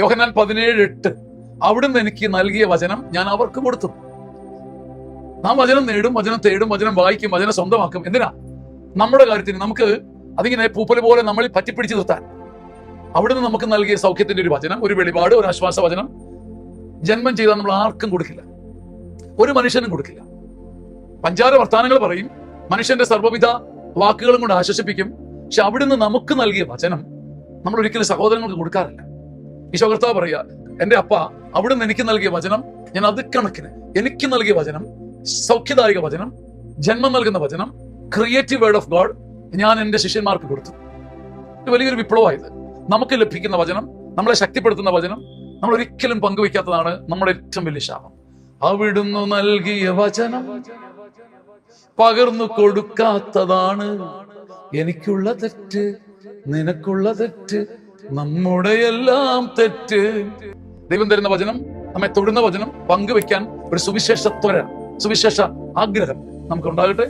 യോഹന്നാൻ 17:8 അവിടുന്ന് എനിക്ക് നൽകിയ വചനം ഞാൻ അവർക്ക് കൊടുത്തു. നാം വചനം നേടും, വചനം തേടും, വചനം വായിക്കും, വചനം സ്വന്തമാക്കും. എന്തിനാ? നമ്മുടെ കാര്യത്തിന് നമുക്ക് അതിങ്ങനെ പൂപ്പല് പോലെ നമ്മളിൽ പറ്റിപ്പിടിച്ചു നിർത്താൻ. അവിടുന്ന് നമുക്ക് നൽകിയ സൗഖ്യത്തിന്റെ ഒരു വചനം, ഒരു വെളിപാട്, ഒരു ആശ്വാസ വചനം ജന്മം ചെയ്താൽ നമ്മൾ ആർക്കും കൊടുക്കില്ല, ഒരു മനുഷ്യനും കൊടുക്കില്ല. പഞ്ചാര വർത്താനങ്ങൾ പറയും, മനുഷ്യന്റെ സർവ്വവിധ വാക്കുകളും കൊണ്ട് ആശ്വസിപ്പിക്കും. പക്ഷെ അവിടുന്ന് നമുക്ക് നൽകിയ വചനം നമ്മൾ ഒരിക്കലും സഹോദരങ്ങൾക്ക് കൊടുക്കാറില്ല. ഈശോ കർത്താവ് പറയാ, എന്റെ അപ്പ അവിടുന്ന് എനിക്ക് നൽകിയ വചനം ഞാൻ അതിക്കണക്കിന് എനിക്ക് നൽകിയ വചനം, സൗഖ്യദായക വചനം, ജന്മം നൽകുന്ന വചനം, ക്രിയേറ്റീവ് വേർഡ് ഓഫ് ഗോഡ് ഞാൻ എന്റെ ശിഷ്യന്മാർക്ക് കൊടുത്തു. വലിയൊരു വിപ്ലവമായത്. നമുക്ക് ലഭിക്കുന്ന വചനം, നമ്മളെ ശക്തിപ്പെടുത്തുന്ന വചനം നമ്മൾ ഒരിക്കലും പങ്കുവെക്കാത്തതാണ് നമ്മുടെ ഏറ്റവും വലിയ ശാപം. അവിടുന്ന് നൽകിയ വചനം പകർന്നു കൊടുക്കാത്തതാണ് എനിക്കുള്ള തെറ്റ്, നിനക്കുള്ള തെറ്റ്, നമ്മുടെ എല്ലാം തെറ്റ്. ദൈവം തരുന്ന വചനം, നമ്മെ തൊടുന്ന വചനം പങ്കുവെക്കാൻ ഒരു സുവിശേഷ ത്വര, സുവിശേഷ ആഗ്രഹം നമുക്ക് ഉണ്ടാകട്ടെ.